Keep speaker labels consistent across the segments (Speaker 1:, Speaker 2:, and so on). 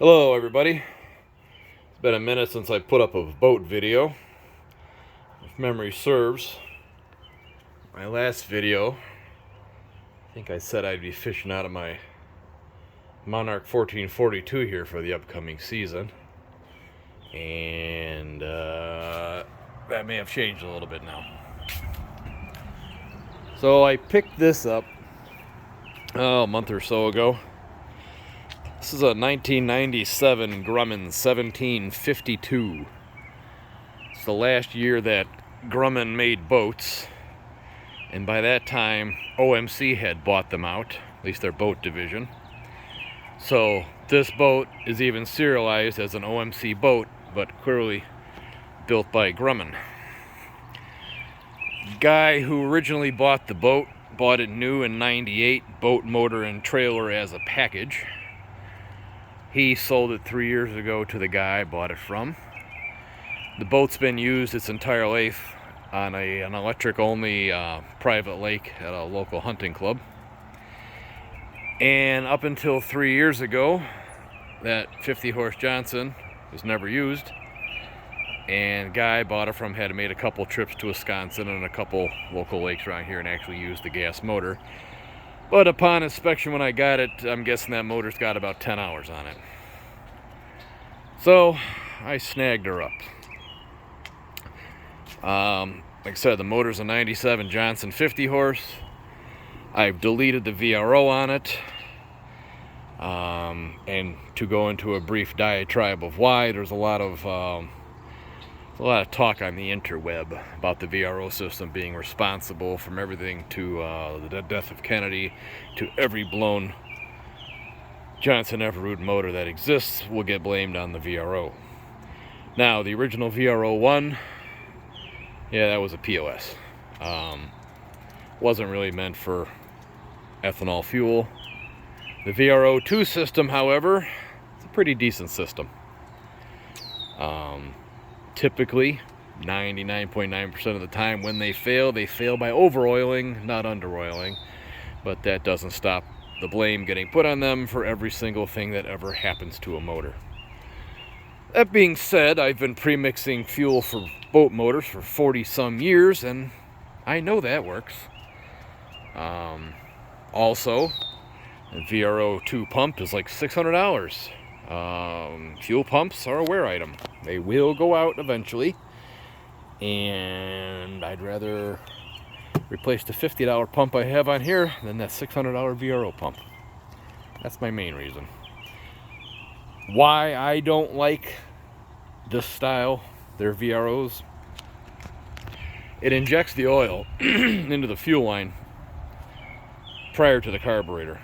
Speaker 1: Hello everybody. It's been a minute since I put up a boat video. If memory serves, my last video, I think I said I'd be fishing out of my Monarch 1442 here for the upcoming season. And that may have changed a little bit now. So I picked this up a month or so ago. This is a 1997 Grumman 1752. It's the last year that Grumman made boats, and by that time OMC had bought them out, at least their boat division. So this boat is even serialized as an OMC boat, but clearly built by Grumman. Guy who originally bought the boat bought it new in '98, boat, motor, and trailer as a package. He sold it 3 years ago to the guy I bought it from. The boat's been used its entire life on an electric-only private lake at a local hunting club. And up until 3 years ago, that 50-horse Johnson was never used. And guy I bought it from had made a couple trips to Wisconsin and a couple local lakes around here and actually used the gas motor. But upon inspection when I got it, I'm guessing that motor's got about 10 hours on it. So I snagged her up. Like I said, the motor's a 97 Johnson 50 horse. I've deleted the VRO on it. And to go into a brief diatribe of why, there's a lot of talk on the interweb about the VRO system being responsible from everything to the death of Kennedy to every blown Johnson Everroot motor that exists will get blamed on the VRO. Now, the original VRO 1, yeah, that was a POS. Wasn't really meant for ethanol fuel. The VRO 2 system, however, it's a pretty decent system. Typically, 99.9% of the time when they fail by over-oiling, not under-oiling. But that doesn't stop the blame getting put on them for every single thing that ever happens to a motor. That being said, I've been pre-mixing fuel for boat motors for 40-some years, and I know that works. Also, a VRO 2 pump is like $600. Fuel pumps are a wear item. They will go out eventually, and I'd rather replace the $50 pump I have on here than that $600 VRO pump. That's my main reason. Why I don't like this style, their VROs, it injects the oil into the fuel line prior to the carburetor.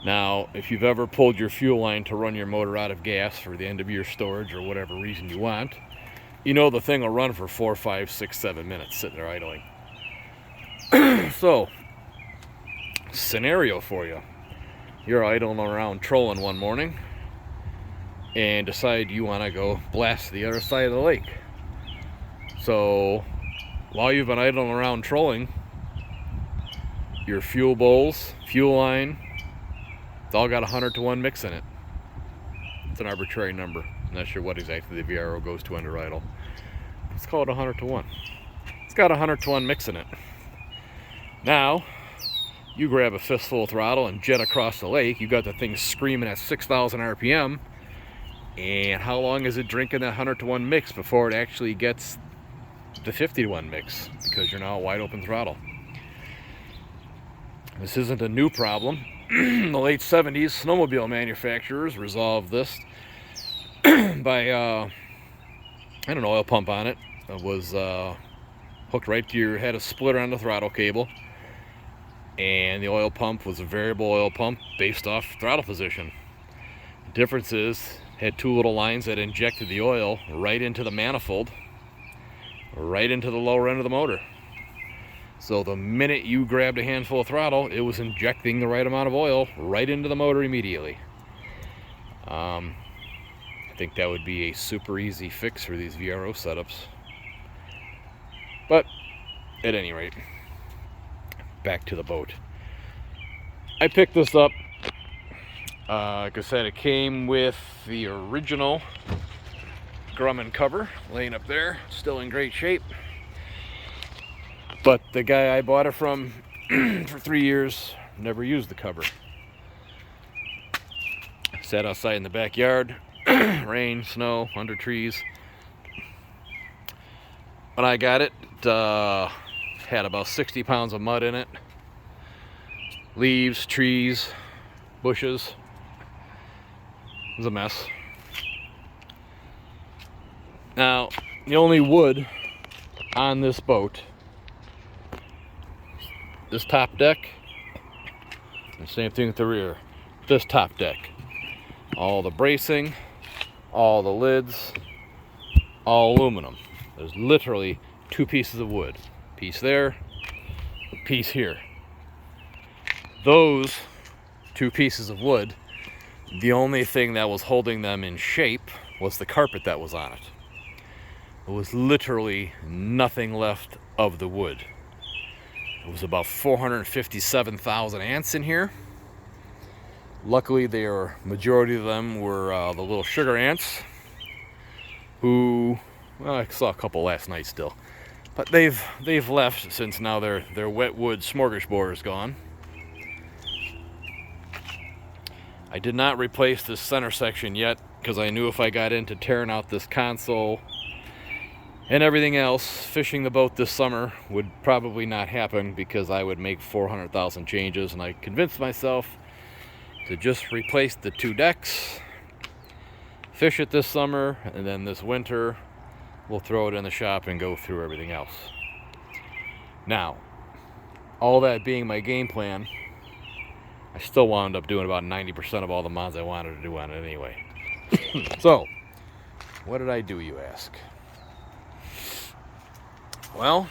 Speaker 1: Now, if you've ever pulled your fuel line to run your motor out of gas for the end of your storage or whatever reason you want, you know the thing will run for 4, 5, 6, 7 minutes sitting there idling. So, scenario for you. You're idling around trolling one morning and decide you want to go blast the other side of the lake. So, while you've been idling around trolling, your fuel bowls, fuel line, it's all got 100-to-1 mix in it. It's an arbitrary number. I'm not sure what exactly the VRO goes to under idle. Let's call it 100-to-1. It's got 100-to-1 mix in it. Now, you grab a fistful of throttle and jet across the lake. You got the thing screaming at 6,000 RPM. And how long is it drinking that 100-to-1 mix before it actually gets the 50-to-1 mix? Because you're now wide open throttle. This isn't a new problem. In the late 70s, snowmobile manufacturers resolved this by an oil pump on it. It was hooked right to your head, a splitter on the throttle cable. And the oil pump was a variable oil pump based off throttle position. The difference is, it had two little lines that injected the oil right into the manifold, right into the lower end of the motor. So the minute you grabbed a handful of throttle, it was injecting the right amount of oil right into the motor immediately. I think that would be a super easy fix for these VRO setups. But at any rate, back to the boat. I picked this up Like I said, it came with the original Grumman cover laying up there, still in great shape. But the guy I bought it from for 3 years never used the cover. Sat outside in the backyard, rain, snow, under trees. When I got it, had about 60 pounds of mud in it. Leaves, trees, bushes. It was a mess. Now, the only wood on this boat, this top deck, and same thing with the rear, this top deck. All the bracing, all the lids, all aluminum. There's literally 2 pieces of wood. Piece there, piece here. Those 2 pieces of wood, the only thing that was holding them in shape was the carpet that was on it. There was literally nothing left of the wood. It was about 457,000 ants in here. Luckily, majority of them were the little sugar ants, who, well, I saw a couple last night still, but they've left since now their wet wood smorgasbord is gone. I did not replace this center section yet because I knew if I got into tearing out this console and everything else, fishing the boat this summer would probably not happen because I would make 400,000 changes, and I convinced myself to just replace the 2 decks, fish it this summer, and then this winter we'll throw it in the shop and go through everything else. Now, all that being my game plan, I still wound up doing about 90% of all the mods I wanted to do on it anyway. So, what did I do, you ask? Well,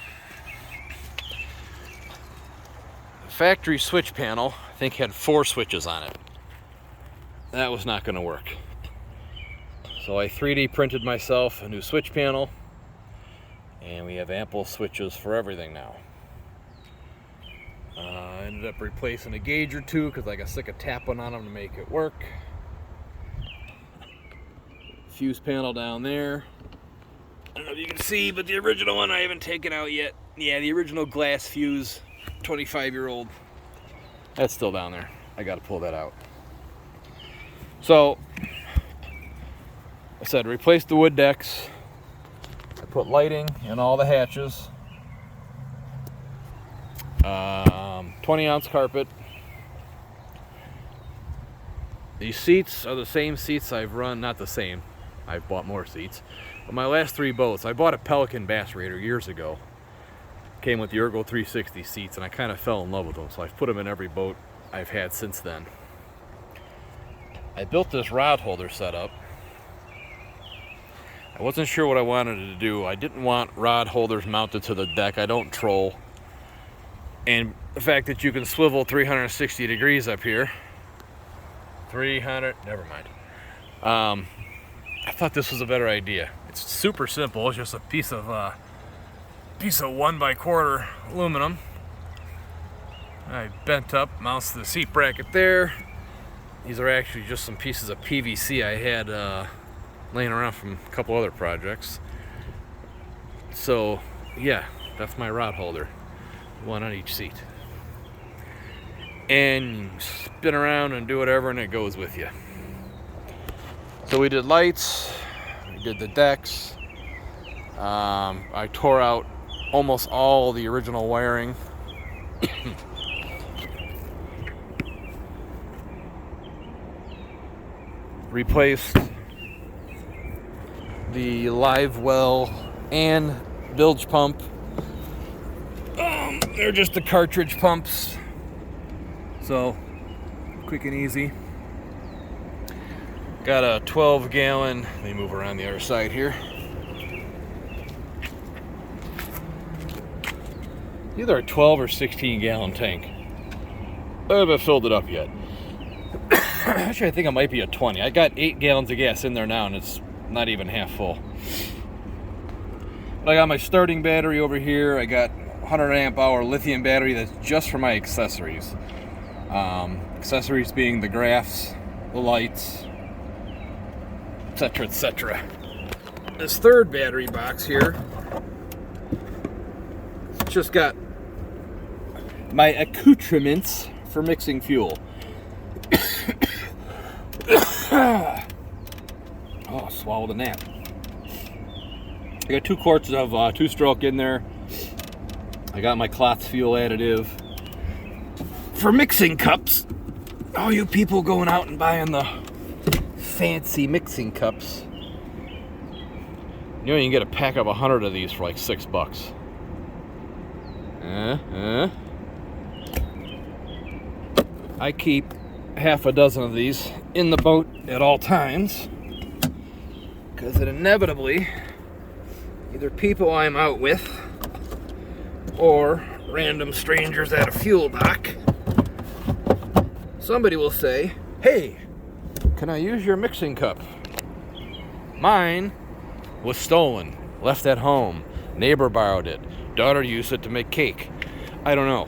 Speaker 1: the factory switch panel, I think, had 4 switches on it. That was not going to work. So I 3D printed myself a new switch panel, and we have ample switches for everything now. I ended up replacing a gauge or 2 because I got sick of tapping on them to make it work. Fuse panel down there. I don't know if you can see, but the original one I haven't taken out yet. Yeah, the original glass fuse, 25-year-old. That's still down there. I got to pull that out. So, I said replace the wood decks. I put lighting in all the hatches. 20-ounce carpet. These seats are the same seats I've run, not the same. I've bought more seats. But my last 3 boats, I bought a Pelican Bass Raider years ago. Came with the Ergo 360 seats, and I kind of fell in love with them, so I've put them in every boat I've had since then. I built this rod holder setup. I wasn't sure what I wanted to do. I didn't want rod holders mounted to the deck. I don't troll. And the fact that you can swivel 360 degrees up here. 300, never mind. I thought this was a better idea. It's super simple. It's just a piece of 1x4 aluminum. I bent up, mounts the seat bracket there. These are actually just some pieces of PVC I had laying around from a couple other projects. So yeah, that's my rod holder. 1 on each seat. And you spin around and do whatever, and it goes with you. So we did lights, we did the decks. I tore out almost all the original wiring. Replaced the live well and bilge pump. They're just the cartridge pumps, so quick and easy. Got a 12-gallon, let me move around the other side here. Either a 12 or 16-gallon tank. I haven't filled it up yet. Actually, I think it might be a 20. I got 8 gallons of gas in there now, and it's not even half full. But I got my starting battery over here. I got 100 amp hour lithium battery that's just for my accessories. Accessories being the graphs the lights, etc., etc. This third battery box here, it's just got my accoutrements for mixing fuel. Oh, swallowed a gnat. I got 2 quarts of 2-stroke in there. I got my Klotz fuel additive for mixing cups. All you people going out and buying the fancy mixing cups. You know, you can get a pack of 100 of these for like $6. I keep half a dozen of these in the boat at all times, because it inevitably, either people I'm out with or random strangers at a fuel dock, somebody will say, "Hey, can I use your mixing cup?" Mine was stolen, left at home, neighbor borrowed it, daughter used it to make cake. I don't know.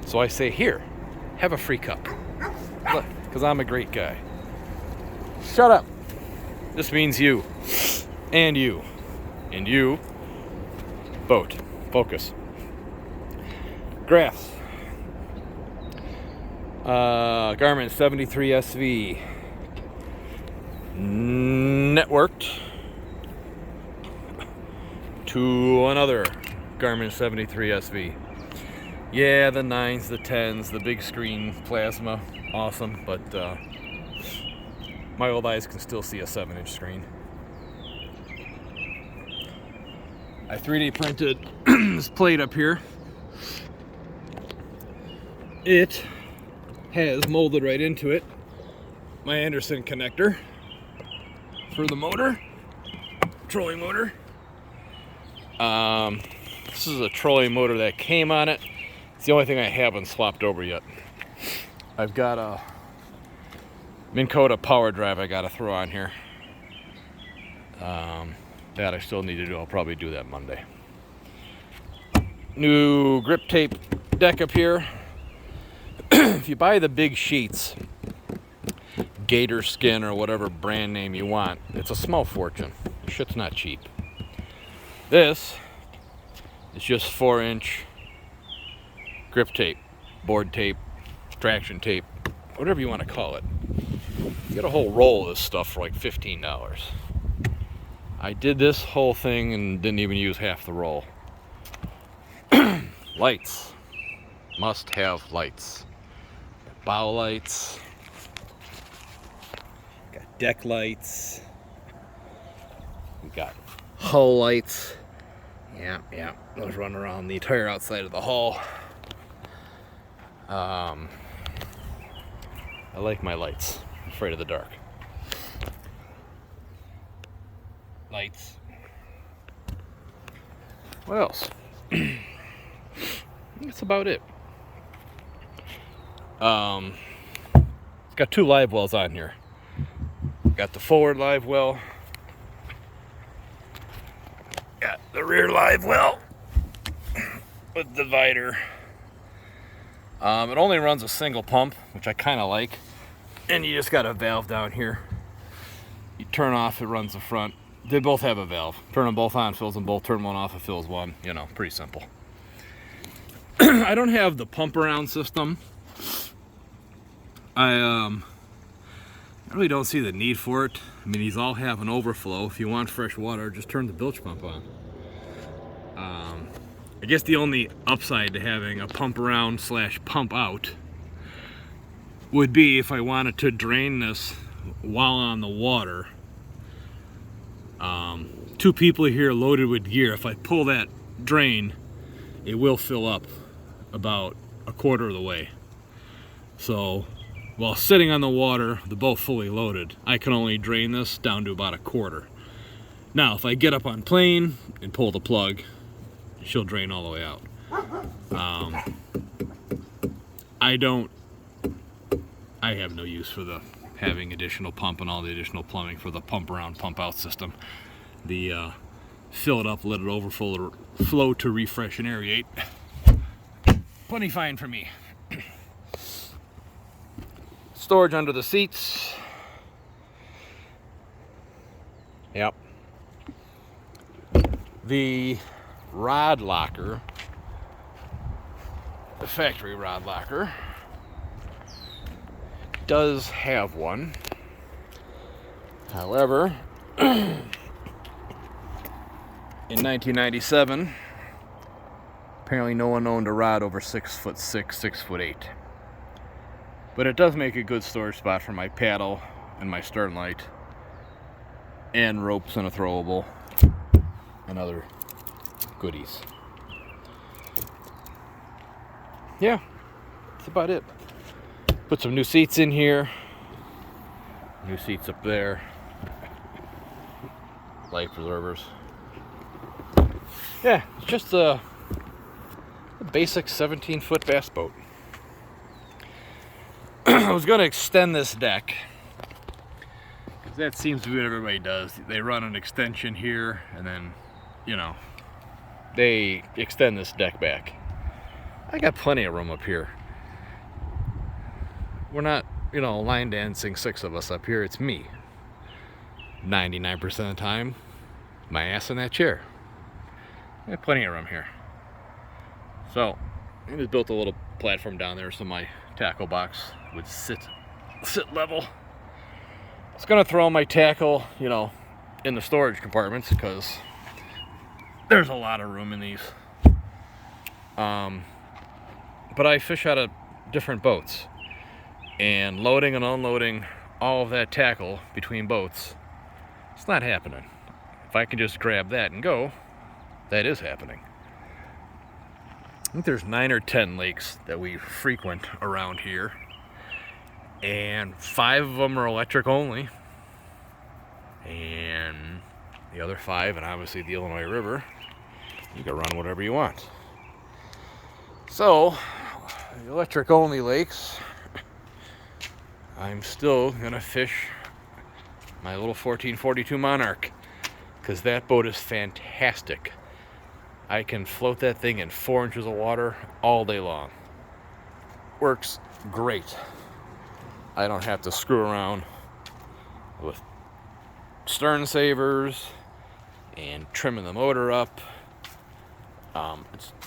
Speaker 1: So I say, here, have a free cup. Look, because I'm a great guy. Shut up. This means you. And you. And you. Boat. Focus. Graphs. Garmin 73 SV. Networked to another Garmin 73 SV. Yeah, the 9s, the 10s, the big screen plasma, awesome, but my old eyes can still see a 7-inch screen. I 3D printed this plate up here. It has molded right into it my Anderson connector for the motor, trolling motor. This is a trolling motor that came on it. It's the only thing I haven't swapped over yet. I've got a Minn Kota power drive I gotta throw on here. That I still need to do. I'll probably do that Monday. New grip tape deck up here. If you buy the big sheets, Gator Skin or whatever brand name you want, it's a small fortune. Shit's not cheap. This is just 4-inch grip tape, board tape, traction tape, whatever you want to call it. You get a whole roll of this stuff for like $15. I did this whole thing and didn't even use half the roll. Lights. Must have lights. Bow lights. Got deck lights. We got hull lights. Yeah. Those run around the entire outside of the hull. I like my lights. I'm afraid of the dark. Lights. What else? That's about it. It's got 2 live wells on here. Got the forward live well. Got the rear live well with divider. It only runs a single pump, which I kind of like. And you just got a valve down here. You turn off, it runs the front. They both have a valve. Turn them both on, fills them both. Turn one off, it fills one. You know, pretty simple. I don't have the pump around system. I really don't see the need for it. I mean, these all have an overflow. If you want fresh water, just turn the bilge pump on. I guess the only upside to having a pump around / pump out would be if I wanted to drain this while on the water. 2 people here loaded with gear. If I pull that drain, it will fill up about a quarter of the way. So while sitting on the water, the boat fully loaded, I can only drain this down to about a quarter. Now, if I get up on plane and pull the plug, she'll drain all the way out. I have no use for the having additional pump and all the additional plumbing for the pump around, pump out system. The fill it up, let it overflow to refresh and aerate. Plenty fine for me. storage under the seats. Yep. The rod locker, the factory rod locker, does have one. However, in 1997, apparently no one owned a rod over 6'6", 6'8". But it does make a good storage spot for my paddle and my stern light, and ropes and a throwable, and other goodies. Yeah, that's about it. Put some new seats in here. New seats up there. Life preservers. Yeah, it's just a basic 17-foot bass boat. I was going to extend this deck, because that seems to be what everybody does. They run an extension here, and then, you know, they extend this deck back. I got plenty of room up here. We're not, you know, line dancing 6 of us up here. It's me. 99% of the time, my ass in that chair. I got plenty of room here. So, I just built a little platform down there so my tackle box would sit level. I was gonna throw my tackle, you know, in the storage compartments, because there's a lot of room in these. But I fish out of different boats, and loading and unloading all of that tackle between boats, it's not happening. If I can just grab that and go, that is happening. I think there's 9 or 10 lakes that we frequent around here, and 5 of them are electric only, and the other 5, and obviously the Illinois River, you can run whatever you want. So, the electric only lakes, I'm still gonna fish my little 1442 Monarch, because that boat is fantastic. I can float that thing in 4 inches of water all day long. Works great. I don't have to screw around with stern savers and trimming the motor up.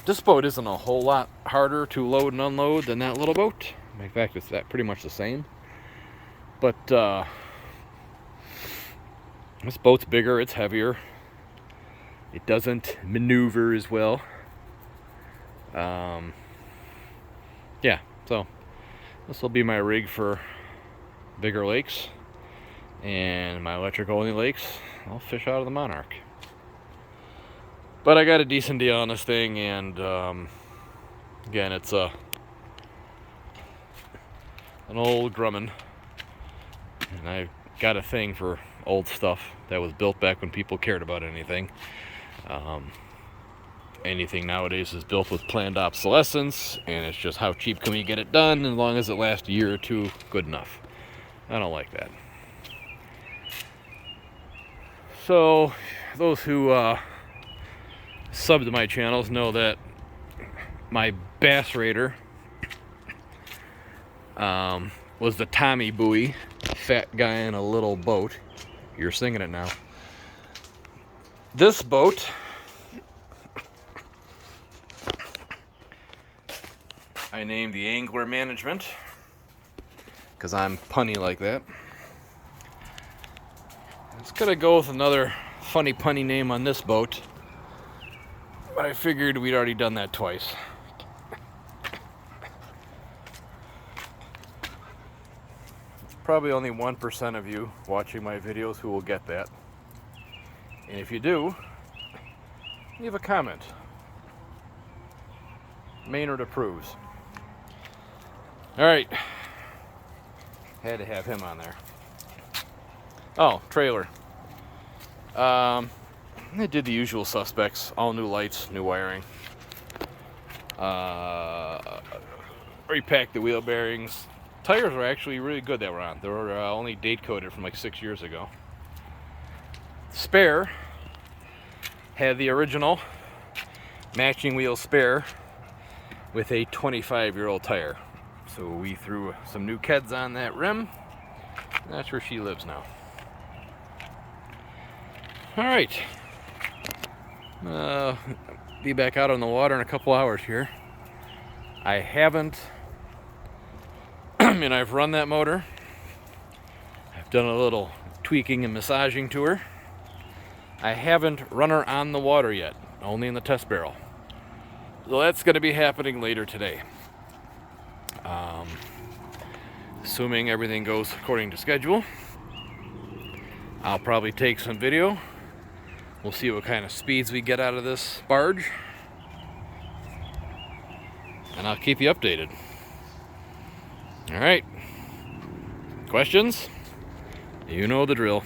Speaker 1: This boat isn't a whole lot harder to load and unload than that little boat. In fact, it's pretty much the same. But this boat's bigger, it's heavier. It doesn't maneuver as well. Yeah, so this will be my rig for bigger lakes, and my electric only lakes, I'll fish out of the Monarch. But I got a decent deal on this thing, and again, it's an old Grumman, and I've got a thing for old stuff that was built back when people cared about anything. Anything nowadays is built with planned obsolescence, and it's just how cheap can we get it done, as long as it lasts a year or two, good enough. I don't like that. So those who sub to my channels know that my bass raider was the Tommy buoy, fat guy in a little boat. You're singing it now. This boat I named the Angler Management, because I'm punny like that. It's gonna go with another funny punny name on this boat, but I figured we'd already done that twice. Probably only 1% of you watching my videos who will get that. And if you do, leave a comment. Maynard approves. Alright. Had to have him on there. Oh, trailer. I did the usual suspects. All new lights, new wiring. Repacked the wheel bearings. Tires were actually really good that were on. They were only date coded from like 6 years ago. Spare had the original matching wheel spare with a 25-year-old tire. So we threw some new keds on that rim. That's where she lives now. All right. Be back out on the water in a couple hours here. I haven't, I've run that motor. I've done a little tweaking and massaging to her. I haven't run her on the water yet, only in the test barrel. So that's going to be happening later today. Assuming everything goes according to schedule, I'll probably take some video. We'll see what kind of speeds we get out of this barge, and I'll keep you updated. All right. Questions? You know the drill.